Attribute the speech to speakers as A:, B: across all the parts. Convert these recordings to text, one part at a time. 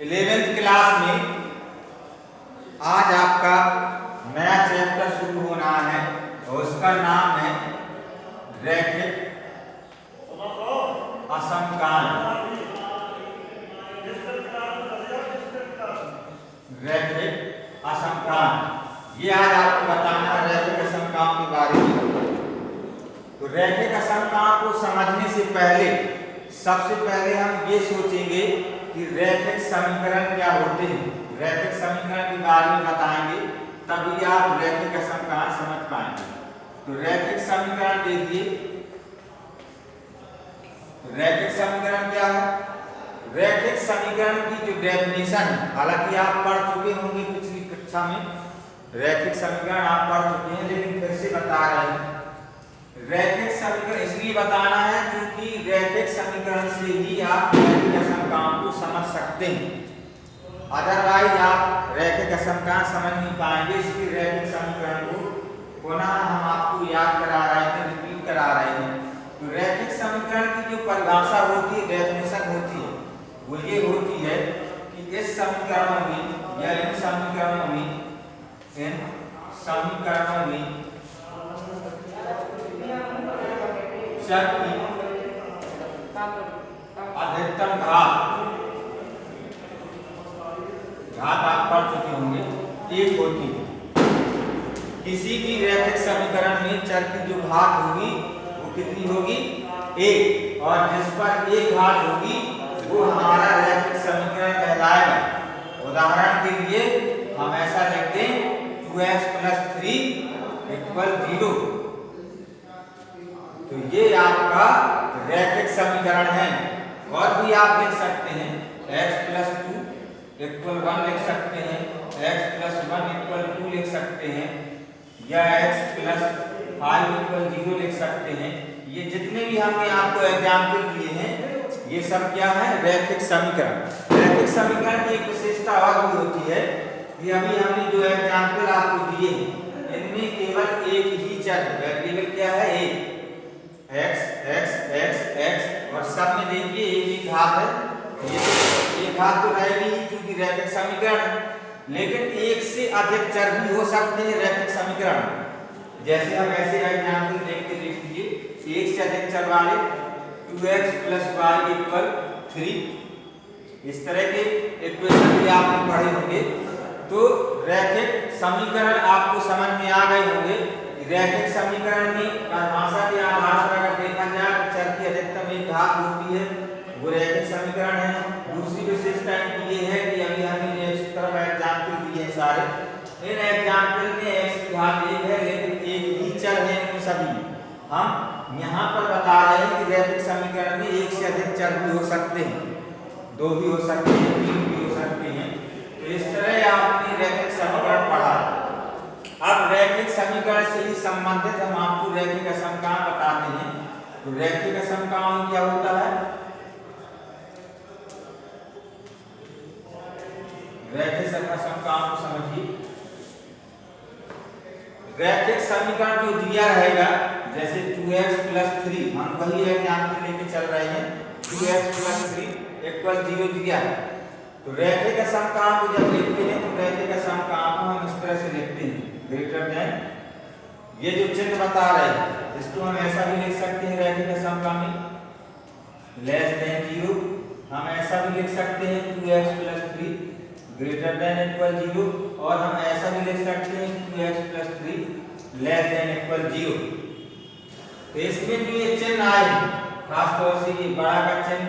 A: 11th class में आज आपका नया चैप्टर शुरू होना है और उसका नाम है रैखिक असमकान। रैखिक असमकान ये आज आपको बताना है रैखिक असमकान के बारे में। तो रैखिक असमकान को समझने से पहले सबसे पहले हम ये सोचेंगे कि रैखिक समीकरण क्या होते हैं। रैखिक समीकरण के बारे में बताएंगे तभी आप रैखिक असमकान समझ पाएंगे। तो रैखिक समीकरण देखिए, रैखिक समीकरण क्या है। रैखिक समीकरण की जो डेफिनेशन है, हालांकि आप पढ़ चुके होंगे पिछली कक्षा में, रैखिक समीकरण आप पढ़ चुके हैं लेकिन फिर से बता रहे हैं। रैखिक समीकरण इसलिए बताना है क्योंकि रैखिक समीकरण से ही आप रैखिक असमकान को समझ सकते हैं, अदरवाइज आप रैखिक असमकान समझ नहीं पाएंगे। इसलिए रैखिक समीकरण को पुनः हम आपको याद करा रहे हैं, रिपीट करा रहे हैं। तो रैखिक समीकरण की जो परिभाषा होती है, डेफिनेशन होती है, वो ये होती है कि इस समीकरणों में या इन समीकरणों में चर की अधिकतम घात आप पढ़ चुके होंगे, एक होती है। किसी भी रैखिक समीकरण में चर की जो घात होगी वो कितनी होगी, एक, और जिस पर एक घात होगी वो हमारा रैखिक समीकरण कहलाएगा। उदाहरण के लिए हम ऐसा लिखते हैं 2x + 3 = 0। तो ये आपका रैखिक समीकरण है। और भी आप लिख सकते हैं x + 2 = 1 लिख सकते हैं, x + 1 = 2 लिख सकते हैं, या x + 5 = 0 लिख सकते हैं। ये जितने भी हमने आपको एग्जाम्पल दिए हैं ये सब क्या है, रैखिक समीकरण। रैखिक समीकरण की एक विशेषता और भी होती है कि अभी हमने जो एग्जाम्पल आपको दिए हैं इनमें केवल एक ही चर वेरिएबल क्या है, एक, x x x x, और सब में देखिए एक ही घात है। ये एक घात तो रहेगी ही क्योंकि रैखिक समीकरण है, लेकिन एक से अधिक चर भी हो सकते हैं रैखिक समीकरण में। जैसे हम ऐसे एग्जाम्पल देख के देख लीजिए, एक से अधिक चर वाले 2x + y = 3, इस तरह के इक्वेशन भी आपने पढ़े होंगे। तो रैखिक समीकरण आपको समझ में आ गए होंगे। रैखिक समीकरण में परिभाषा के आधार पर अगर देखा जाए तो चर की अधिकतम एक घात होती है, वो रैखिक समीकरण है। दूसरी विशेषता इनकी ये है कि अभी हमने इस तरफ एग्जाम्पल दिए हैं सारे, इन एग्जाम्पल में x की घात 1 है लेकिन एक ही चर है इनमें सभी। हम यहाँ पर बता रहे हैं कि रैखिक समीकरण में एक से अधिक चर भी हो सकते हैं, 2 भी हो सकते हैं, 3 भी हो सकते हैं। तो इस तरह आपने रैखिक समीकरण पढ़ा। अब रैखिक समीकरण से ही संबंधित हम आपको रैखिक असमकान बताते हैं। तो रैखिक असमकान क्या होता है, रैखिक असमकान को समझिए। रैखिक समीकरण जो दिया रहेगा, जैसे 2x + 3, हम वही एग्जाम्पल लेके चल रहे हैं, 2x + 3 = 0 दिया है। तो रैखिक असमकान को जब लिखते हैं तो रैखिक असमकान को हम इस तरह से लिखते हैं, ग्रेटर देन, ये जो चिन्ह बता रहे हैं इसको हम ऐसा भी लिख सकते हैं रैखिक असमकान में, लेस देन 0। हम ऐसा भी लिख सकते हैं 2x + 3 ग्रेटर देन = 0, और हम ऐसा भी लिख सकते हैं 2x + 3 लेस देन = 0। तो इसमें जो ये चिन्ह आए हैं, खासतौर से ये बड़ा का चिन्ह,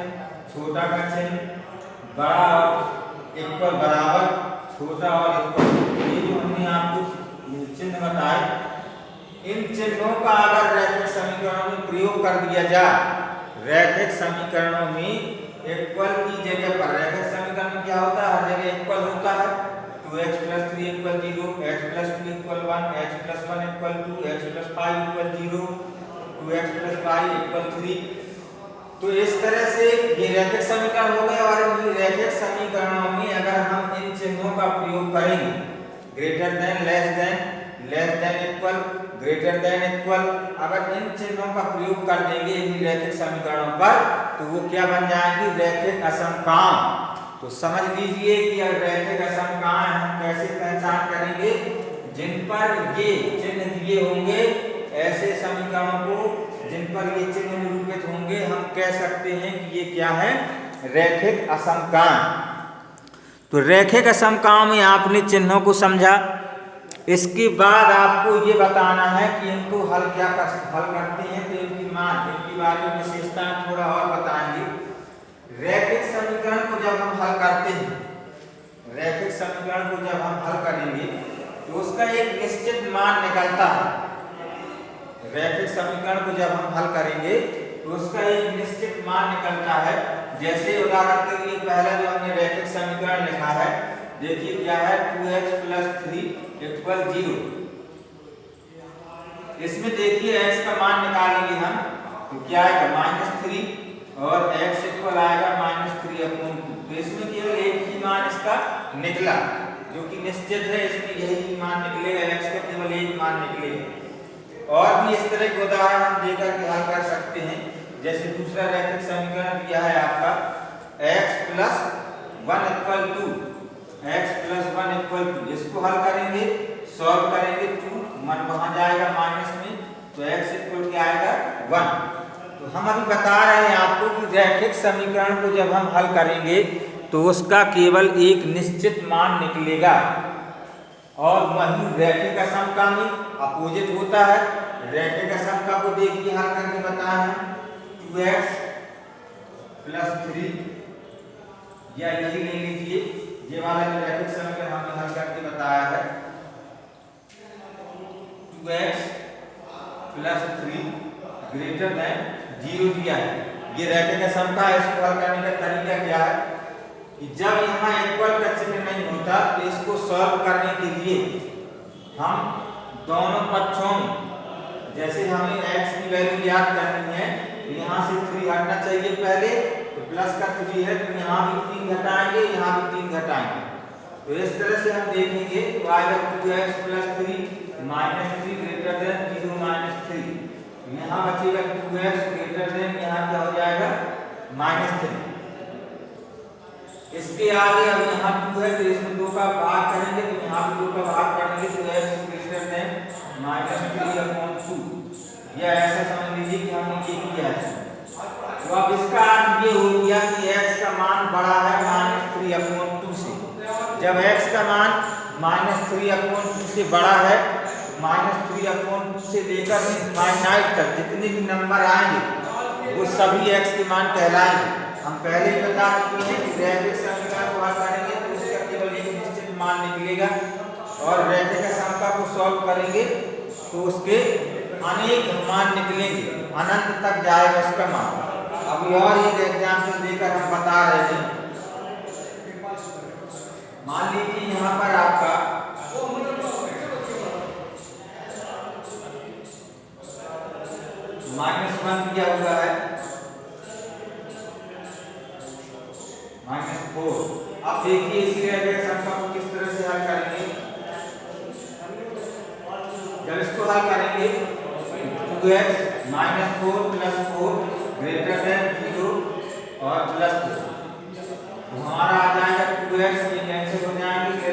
A: छोटा का चिन्ह, बड़ा और इक्वल बराबर, छोटा और इक्वल, ये जो हमने आपको चिन्ह बताए, इन चिन्हों का अगर रैखिक समीकरणों में प्रयोग कर दिया जाए, रैखिक समीकरणों में इक्वल की जगह पर, रैखिक समीकरण में क्या होता है, हर जगह इक्वल होता है। 2x + 3 = 0, x + 2 = 1, x + 1 = 2, x + 5 = 0, 2x + y = 3। तो इस तरह से ये रैखिक समीकरण हो गए। और इन रैखिक समीकरणों में अगर हम इन चिन्हों का प्रयोग करेंगे, greater than, less than equal, greater than equal, अगर इन चिन्हों का प्रयोग कर देंगे इन रैखिक समीकरणों पर तो वो क्या बन जाएंगी, रैखिक असमकान। तो समझ लीजिए कि रैखिक असमकान हम कैसे पहचान करेंगे, जिन पर ये चिन्ह दिए होंगे, ऐसे समीकरणों को जिन पर ये चिन्ह निरूपित होंगे हम कह सकते हैं कि ये क्या है, रैखिक असमकान। तो रैखिक असमकान में आपने चिन्हों को समझा। इसके बाद आपको ये बताना है कि इनको हल करते हैं तो इनकी मान, इनके बारे में विशेषताएं थोड़ा और बताएंगे। रैखिक समीकरण को जब हम हल करते हैं, रैखिक समीकरण को जब हम हल करेंगे तो उसका एक निश्चित मान निकलता है। रैखिक समीकरण को जब हम हल करेंगे तो उसका एक निश्चित मान निकलता है। जैसे उदाहरण के लिए पहला जो हमने रैखिक समीकरण लिखा है, देखिए क्या है, 2x + 3 = 0। इसमें देखिए x का मान निकालेंगे हम तो क्या आएगा, -3 और x इक्वल आएगा -3/2। तो इसमें केवल एक ही मान इसका निकला जो कि निश्चित है, इसमें यही मान निकलेगा, x का केवल एक मान निकलेगा। और भी इस तरह के उदाहरण हम देकर के हल कर सकते हैं। जैसे दूसरा रैखिक समीकरण दिया है आपका x + 1 = 2, x + 1 = 2। इसको हल करेंगे, सॉल्व करेंगे, 2 मन वहां जाएगा माइनस में, तो x इक्वल क्या आएगा, 1। तो हम अभी बता रहे हैं आपको कि रैखिक समीकरण को जब हम हल करेंगे तो उसका केवल एक निश्चित मान निकलेगा। और वही रैखिक असमकान में अपोजिट होता है। रैखिक असमका को देखिए हल करके बताया है, 2x + 3, या यही ले लीजिए, ये वाला जो रैखिक समीकरण हमने हल करके बताया है, 2x + 3 > 0 दिया है। ये रैखिक असमका है। इसको हल करने का तरीका क्या है कि जब यहाँ इक्वल का चिन्ह नहीं होता तो इसको सॉल्व करने के लिए हम दोनों पक्षों में, जैसे हमें x की वैल्यू ज्ञात करनी है तो यहाँ से 3 हटना चाहिए पहले, तो प्लस का 3 है तो यहाँ भी 3 घटाएंगे, यहाँ भी 3 घटाएंगे। तो इस तरह से हम देखेंगे तो आएगा 2x + 3 -3 > 0 -3। यहाँ बचेगा 2x यहाँ क्या हो जाएगा, -3। इसके आगे अब यहाँ 2 है तो इसमें 2 का भाग करेंगे, तो यहाँ भी 2 का भाग करेंगे, तो x -3/2। या ऐसा समझ लीजिए कि हमने ये किया है। तो अब इसका अर्थ ये हो गया कि x का मान बड़ा है -3/2 से। जब x का मान -3/2 से बड़ा है, -3/2 से लेकर इनफाइनाइट तक जितने भी नंबर आएंगे वो सभी x के मान कहलाएंगे। हम पहले ही बता चुके हैं कि रैखिक समीकरण को हल करेंगे तो उसका केवल एक निश्चित मान निकलेगा, और रैखिक असमका को सॉल्व करेंगे तो उसके अनेक मान निकलेंगे, अनंत तक जाएगा उसका मान। अभी और एक एग्जाम्पल देकर हम बता रहे हैं। मान लीजिए यहाँ पर आपका -1 दिया हुआ है, -4। अब देखिए इसी रैखिक असमका को किस तरह से हल करेंगे। जब इसको हल करेंगे 2x -4 + 4 > 0 और +2, तो हमारा आ जाएगा 2x, ये कैंसिल हो जाएंगे, >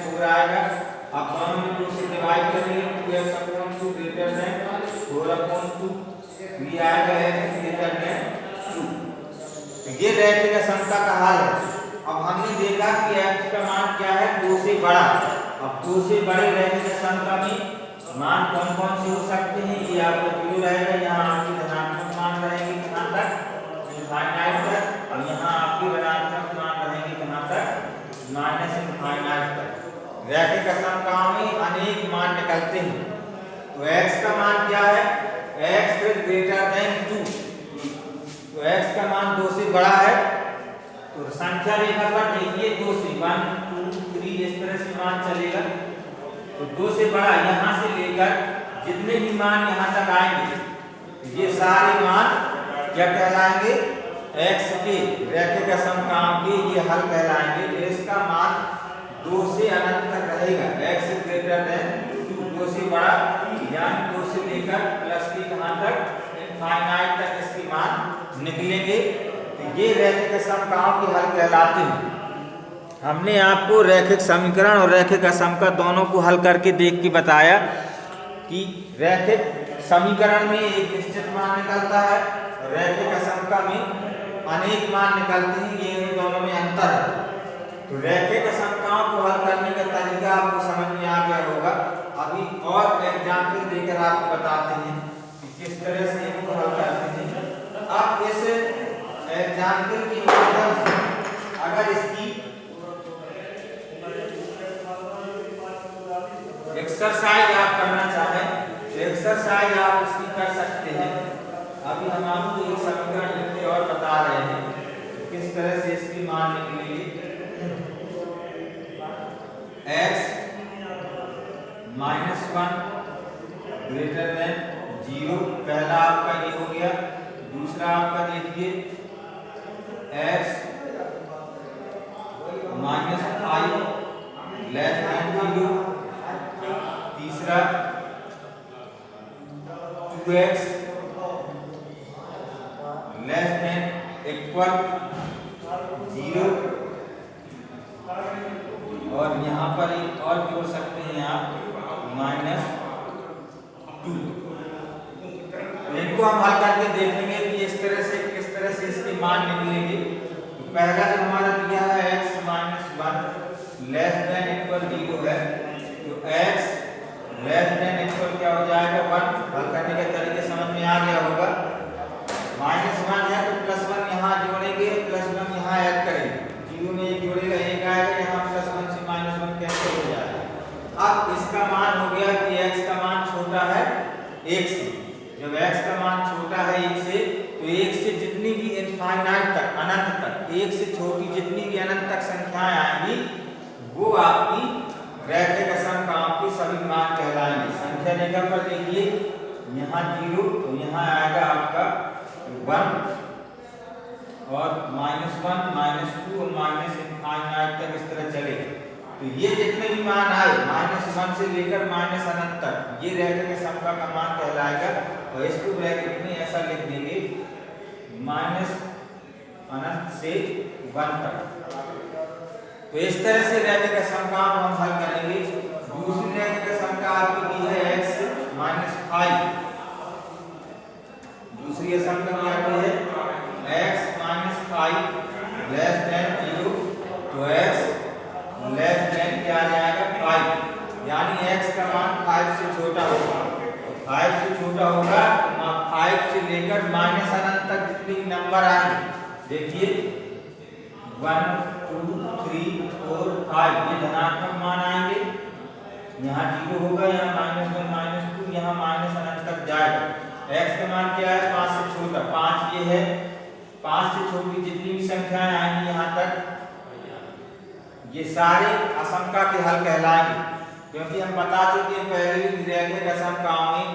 A: 4 आएगा। अब दोनों में 2 से डिवाइड करेंगे, 2x/2 > 4/2, ये आएगा x > 2। तो ये रैखिक असमका का हल है। अब हमने देखा कि x का मान क्या है, 2 से बड़ा। अब 2 से बड़े रैखिक असमका में मान कौन कौन से हो सकते हैं, ये आपका 0 रहेगा, यहाँ आपके धनात्मक मान रहेंगे कहाँ तक, इनफाइनाइट तक, और यहाँ आपके ऋणात्मक मान रहेंगे कहाँ तक, -इनफाइनाइट तक। रैखिक असमका में अनेक मान निकलते हैं। तो x का मान क्या है, x > 2। तो x का मान 2 से बड़ा है, तो संख्या रेखा पर देखिए 2 से 1 2 3 इस तरह से मान चलेगा। तो 2 से बड़ा यहाँ से लेकर जितने भी मान यहाँ तक आएंगे ये सारे मान क्या कहलाएंगे, x के रैखिक असमका के ये हल कहलाएंगे। तो इसका मान 2 से अनंत तक रहेगा, x > 2 से बड़ा, यानी 2 से लेकर प्लस के कहाँ तक, इनफाइनाइट तक इसके मान निकलेंगे। तो ये रैखिक असमकाओं के हल कहलाते हैं। हमने आपको रैखिक समीकरण और रैखिक असमका दोनों को हल करके देख के बताया कि रैखिक समीकरण में एक निश्चित मान निकलता है, रैखिक असमका में अनेक मान निकलते हैं, ये इन दोनों में अंतर है। तो रैखिक असमकाओं को हल करने का तरीका आपको समझ में आ गया होगा। अभी और एग्जाम्पल देकर आपको बताते हैं कि किस तरह से इनको हल करते हैं। अब इस एग्जाम्पल की माध्यम से अगर इसकी एक्सरसाइज आप करना चाहें तो एक्सरसाइज आप इसकी कर सकते हैं। अभी हम आपको एक समीकरण लिख के और बता रहे हैं किस तरह से इसकी मान निकलेगी। x -1 ग्रेटर देन 0, पहला आपका ये हो गया। दूसरा आपका देखिए x -5 लेस देन 0। तीसरा 2x लेस देन इक्वल 0। और यहाँ पर एक और जोड़ सकते हैं आप -2। इनको हम हल करके देखेंगे कि इस तरह से किस तरह से इसके मान निकलेंगे। तो पहला जो हमारा दिया है x -1 लेस देन इक्वल 0 है, तो x लेस देन इक्वल क्या हो जाएगा 1। हल करने का तरीके समझ में आ गया होगा। -1 है तो +1 यहाँ जोड़ेंगे, +1 यहाँ ऐड करेंगे, 0 में एक जोड़ेगा, एक आएगा, यहाँ +1 से -1 कैंसिल हो जाएगा। अब इसका मान हो गया कि x का मान छोटा है 1 से। जब x का मान छोटा है 1 से, तो 1 से जितनी भी इनफाइनाइट तक, अनंत तक, 1 से छोटी जितनी भी अनंत तक संख्याएं आएंगी वो आपकी रैखिक असमकाओं की सभी मान कहलाएंगे। संख्या रेखा पर देखिए, यहाँ 0 तो यहाँ आएगा आपका 1 और -1 -2 और -∞ तक इस तरह चलेगा। तो ये जितने भी मान आए -1 से लेकर अनंत तक, ये रैखिक असमका का मान कहलाएगा। और इसको ब्रैकेट में ऐसा लिख देंगे अनंत से 1 तक। तो इस तरह से रैखिक असमकाओं को हम हल करेंगे। दूसरी रैखिक असमका आपकी दी है x -5। दूसरी असमका क्या है x -5 लेस देन 0, तो x लेस देन क्या आ जाएगा 5, यानी x का मान 5 से छोटा होगा। 5 से छोटा होगा तो 5 से लेकर अनंत तक जितने भी नंबर आएंगे, देखिए 1 2 3 4 5, ये धनात्मक मान आएंगे। यहाँ 0 होगा, यहाँ -1 -2, यहाँ अनंत तक जाएगा। x का मान क्या है 5 से छोटा, 5 ये है। 5 से छोटी जितनी भी संख्याएं आएंगी यहाँ तक, ये सारे असमका के हल कहलाएंगे। क्योंकि हम बता चुके हैं पहले भी रैखिक असमकाओं में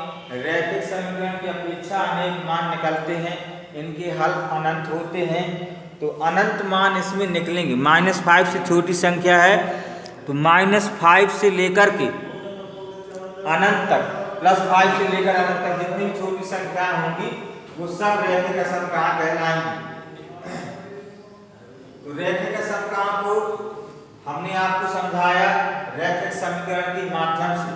A: रैखिक समीकरण की अपेक्षा अनेक मान निकलते हैं, इनके हल अनंत होते हैं। तो अनंत मान इसमें निकलेंगे। -5 से छोटी संख्या है तो -5 से लेकर के अनंत तक, +5 से लेकर अनंत तक जितनी भी छोटी संख्याएं होंगी वो सब रैखिक असमका कहलाएंगी। तो रैखिक असमकाओं को हमने आपको समझाया रैखिक समीकरण के माध्यम से।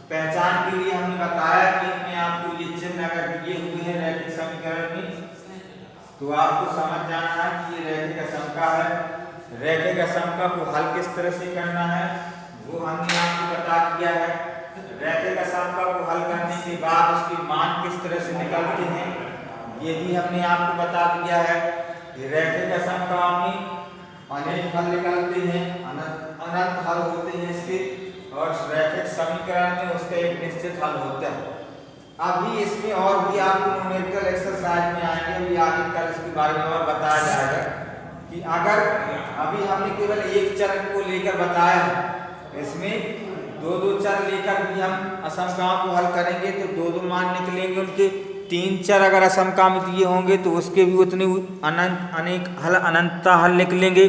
A: पहचान के लिए हमने बताया कि इनमें आपको ये चिन्ह अगर दिए हुए हैं रैखिक समीकरण में तो आपको समझ जाना है कि ये रैखिक असमका है। रैखिक असमका को हल किस तरह से करना है वो हमने आपको बता दिया है। रैखिक असमका को हल करने के बाद उसके मान किस तरह से निकलते हैं ये भी हमने आपको बता दिया है। रैखिक असमकाओं में अनेक हल निकलते हैं, अनंत हल होते हैं इसके, और रैखिक समीकरण में उसका एक निश्चित हल होता है। अभी इसमें और भी आपको न्यूमेरिकल एक्सरसाइज में आएंगे, अभी आगे कल इसके बारे में और बताया जाएगा कि अगर अभी हमने केवल एक चर को लेकर बताया है, इसमें दो चर लेकर भी हम असमकाओं को हल करेंगे तो दो मान निकलेंगे उनके। 3 चर अगर असमका में दिए होंगे तो उसके भी उतने अनेक हल अनंतता हल निकलेंगे।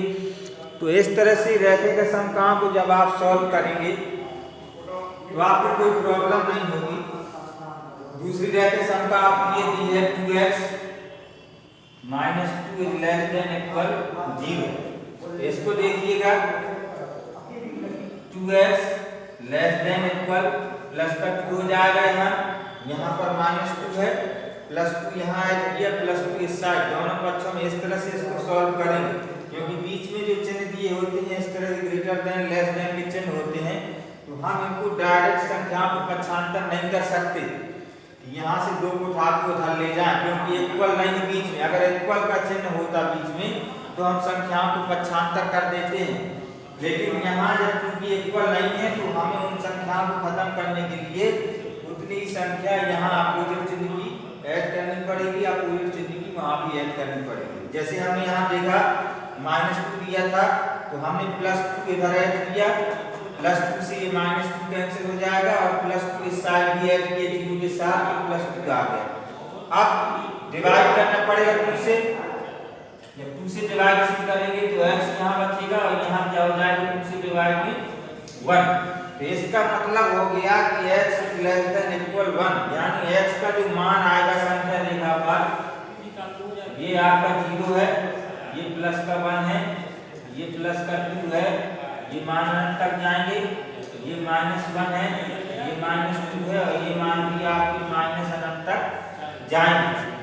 A: तो इस तरह से रैखिक असमकाओं को जब आप सॉल्व करेंगे तो आपको कोई प्रॉब्लम नहीं होगी। दूसरी रैखिक असमका आपकी ये दी है 2x -2 < 0। इसको देखिएगा 2x less than equal plus का 2 हो जाएगा, यहाँ पर -2 है, +2 यहाँ ऐड किया, +2 इस साइड, दोनों पक्षों में इस तरह से इसको सॉल्व करेंगे, क्योंकि बीच में जो चिन्ह दिए होते हैं इस तरह से ग्रेटर देन लेस देन के चिन्ह होते हैं, तो हम इनको डायरेक्ट संख्याओं को पक्षांतर नहीं कर सकते। यहाँ से 2 को उठा के उधर ले जाएं, क्योंकि इक्वल नहीं है बीच में, अगर इक्वल का चिन्ह होता बीच में तो हम संख्याओं को पक्षांतर कर देते हैं, लेकिन यहाँ जब चूंकि इक्वल नहीं है तो हमें उन संख्याओं को खत्म करने के लिए उतनी संख्या यहाँ अपोजिट चिन्ह की ऐड करनी पड़ेगी, अपोजिट चिन्ह की वहाँ भी ऐड करनी पड़ेगी। जैसे हमने यहाँ देखा -2 दिया था तो हमने +2 इधर ऐड किया, +2 से ये -2 कैंसिल हो जाएगा और +2 इस साइड भी ऐड किए 0 के साथ, तो +2 आ गया। अब डिवाइड करना पड़ेगा 2 से, जब 2 से डिवाइड करेंगे तो x यहाँ बचेगा और यहाँ क्या हो जाएगा 2 से डिवाइड में 1। तो इसका मतलब हो गया कि x लेस देन इक्वल 1, यानी x का जो मान आएगा संख्या रेखा पर, ये आपका 0 है, ये प्लस का 1 है, ये प्लस का 2 है, ये मान अनंत तक जाएंगे, ये -1 है, ये -2 है और ये मान भी आपकी माइनस अनंत तक जाएंगे।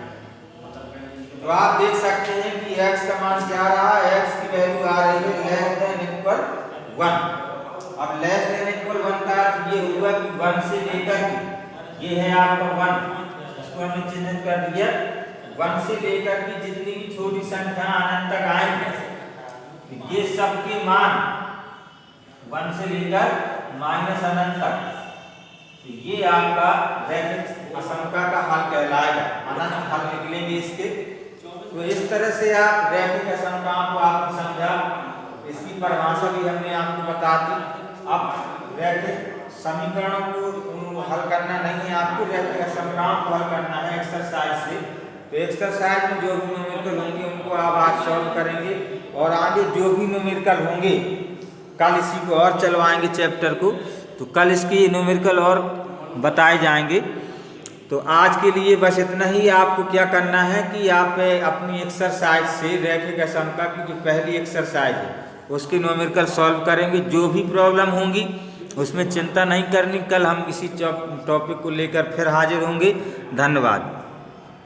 A: तो आप देख सकते हैं कि x का मान क्या रहा, x की वैल्यू आ रही है लेस देन इक्वल 1। अब लेस देन इक्वल 1 का अर्थ ये हुआ कि 1 से लेकर के, ये है आपका 1, इसको हमने चिन्हित कर दिया, 1 से लेकर के जितनी भी छोटी संख्या अनंत तक आएंगे, ये सबके मान 1 से लेकर माइनस अनंत तक, तो ये आपका रैखिक असमता का हल कहलाएगा, अनंत हल निकलेंगे इसके। तो इस तरह से आप रैखिक असमताओं को आपने समझा, इसकी परिभाषा भी हमने आपको बता दी। अब रैखिक समीकरणों को हल करना नहीं है, आपको रैखिक असमताओं को हल करना है एक्सरसाइज से। तो एक्सरसाइज में जो भी न्यूमेरिकल होंगे उनको आप आज सॉल्व करेंगे और आगे जो भी न्यूमेरिकल होंगे कल इसी को और चलवाएंगे चैप्टर को, तो कल इसके न्यूमेरिकल और बताए जाएंगे। तो आज के लिए बस इतना ही। आपको क्या करना है कि आप अपनी एक्सरसाइज से रैखिक असमता की जो पहली एक्सरसाइज है उसके न्यूमेरिकल सॉल्व करेंगे। जो भी प्रॉब्लम होंगी उसमें चिंता नहीं करनी, कल हम इसी टॉपिक को लेकर फिर हाजिर होंगे। धन्यवाद।